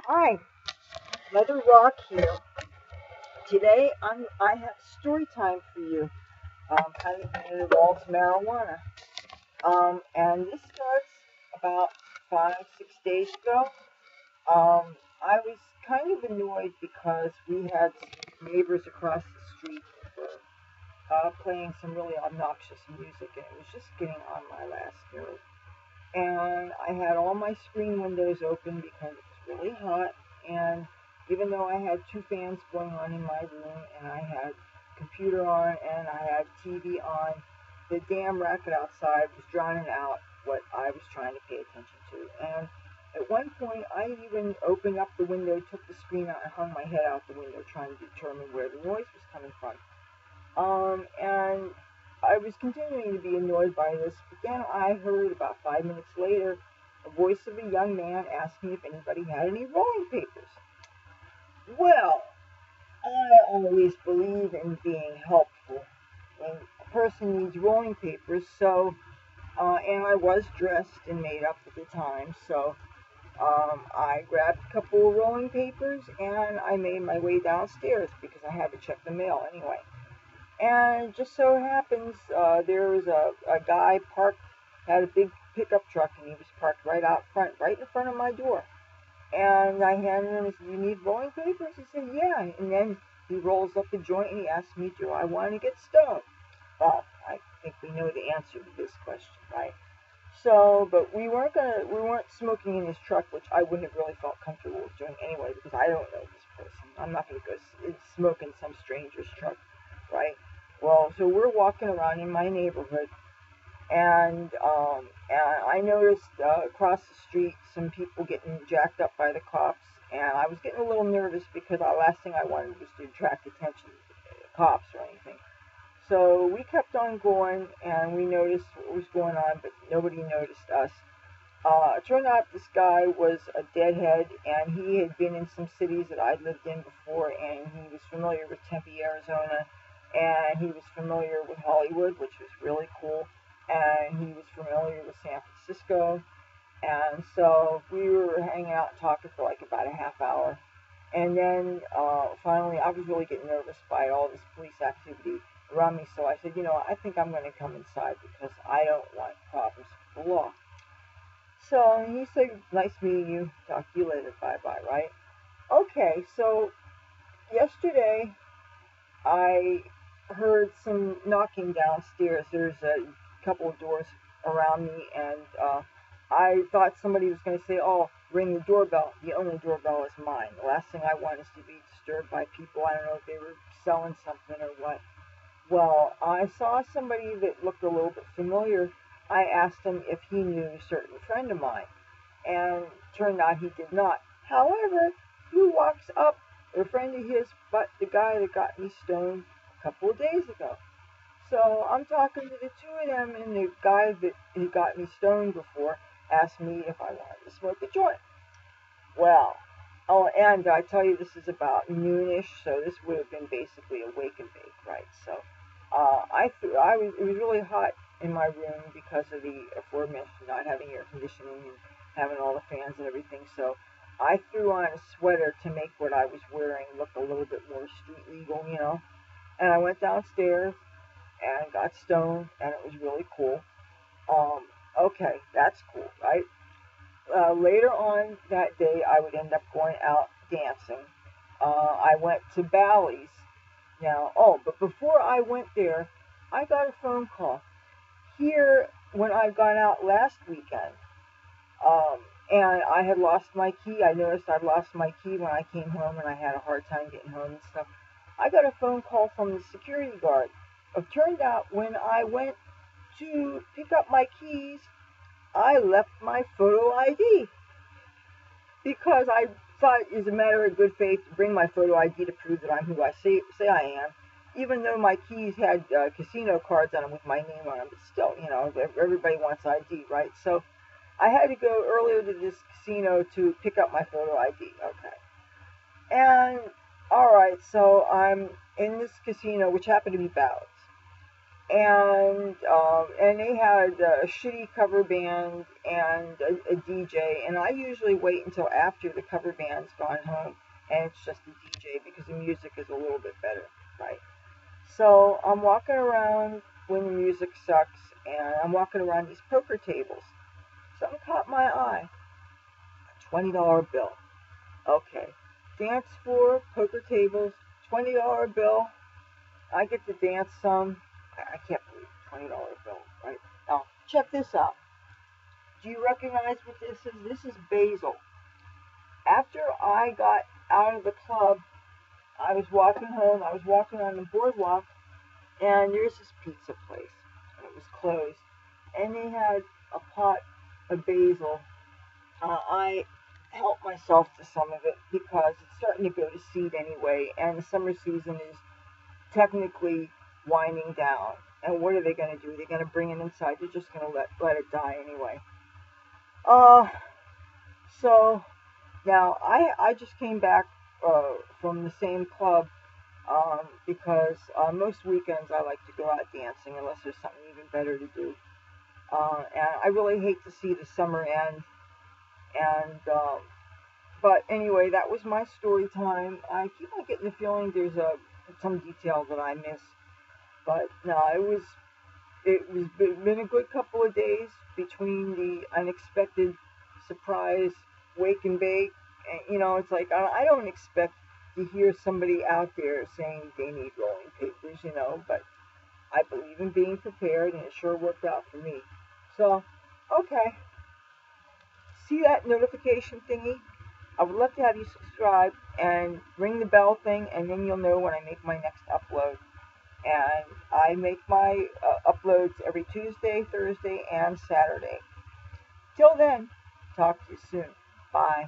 Hi, Leathur Rokk here. Today I have story time for you. Kind of it involves marijuana. And this starts about 5, 6 days ago. I was kind of annoyed because we had neighbors across the street playing some really obnoxious music, and it was just getting on my last nerve. And I had all my screen windows open because it was really hot, and even though I had two fans going on in my room and I had computer on and I had TV on, the damn racket outside was drowning out what I was trying to pay attention to. And at one point I even opened up the window, took the screen out and hung my head out the window trying to determine where the noise was coming from. And I was continuing to be annoyed by this, but then I heard about 5 minutes later a voice of a young man asking if anybody had any rolling papers. Well, I always believe in being helpful when a person needs rolling papers, so, and I was dressed and made up at the time, so I grabbed a couple of rolling papers and I made my way downstairs because I had to check the mail anyway. And just so happens, there was a guy parked, had a big pickup truck, and he was parked right out front, right in front of my door. And I handed him and said, "You need rolling papers?" He said, "Yeah." And then he rolls up the joint and he asked me, "Do I want to get stoned?" Well, I think we know the answer to this question, right? So, but we weren't smoking in his truck, which I wouldn't have really felt comfortable with doing anyway, because I don't know this person. I'm not going to go smoke in some stranger's truck, right? Well, so we're walking around in my neighborhood, and I noticed across the street some people getting jacked up by the cops, and I was getting a little nervous because the last thing I wanted was to attract attention to the cops or anything. So we kept on going, and we noticed what was going on, but nobody noticed us. It turned out this guy was a deadhead, and he had been in some cities that I'd lived in before, and he was familiar with Tempe, Arizona, and he was familiar with Hollywood, which was really cool, and he was familiar with San Francisco. And so we were hanging out and talking for like about a half hour. And then finally, I was really getting nervous by all this police activity around me. So I said, I think I'm going to come inside because I don't want problems with the law. So he said, "Nice meeting you. Talk to you later. Bye-bye," right? Okay, so yesterday I heard some knocking downstairs. There's a couple of doors around me, and I thought somebody was going to say, "Oh, ring the doorbell." The only doorbell is mine. The last thing I want is to be disturbed by people. I don't know if they were selling something or what. Well, I saw somebody that looked a little bit familiar. I asked him if he knew a certain friend of mine, and turned out he did not. However, who walks up? A friend of his, but the guy that got me stoned a couple of days ago. So I'm talking to the two of them, and the guy that he got me stoned before asked me if I wanted to smoke a joint. Well, oh, and I tell you, this is about noonish, so this would have been basically a wake and bake, right? So it was really hot in my room because of the aforementioned not having air conditioning and having all the fans and everything. So I threw on a sweater to make what I was wearing look a little bit more street legal. And I went downstairs and got stoned, and it was really cool. Okay, that's cool, right? Later on that day, I would end up going out dancing. I went to Bally's. Now, but before I went there, I got a phone call. Here, when I'd gone out last weekend, and I had lost my key. I noticed I'd lost my key when I came home, and I had a hard time getting home and stuff. I got a phone call from the security guard. It turned out when I went to pick up my keys, I left my photo ID because I thought it was a matter of good faith to bring my photo ID to prove that I'm who I say I am, even though my keys had casino cards on them with my name on them. But still, everybody wants ID, right? So I had to go earlier to this casino to pick up my photo ID. Okay. And, all right, so I'm in this casino, which happened to be Bally's. and they had a shitty cover band and a DJ, and I usually wait until after the cover band's gone home and it's just a DJ because the music is a little bit better, right? So I'm walking around when the music sucks, and I'm walking around these poker tables. Something caught my eye. A $20 bill. Okay. Dance floor, poker tables, $20 bill. I get to dance some. I can't believe $20 bill, right? Now, check this out. Do you recognize what this is? This is basil. After I got out of the club, I was walking home. I was walking on the boardwalk, and there's this pizza place. And it was closed. And they had a pot of basil. I helped myself to some of it because it's starting to go to seed anyway, and the summer season is technically winding down. And what are they going to do? They're going to bring it inside. They're just going to let it die anyway. Uh, so now I just came back from the same club because most weekends I like to go out dancing unless there's something even better to do. And I really hate to see the summer end. And but anyway, that was my story time. I keep on getting the feeling there's some detail that I missed, but no, it was been a good couple of days between the unexpected surprise wake and bake. And, it's like I don't expect to hear somebody out there saying they need rolling papers, but I believe in being prepared, and it sure worked out for me. So, okay. See that notification thingy? I would love to have you subscribe and ring the bell thing, and then you'll know when I make my next upload. And I make my uploads every Tuesday, Thursday, and Saturday. Till then, talk to you soon. Bye.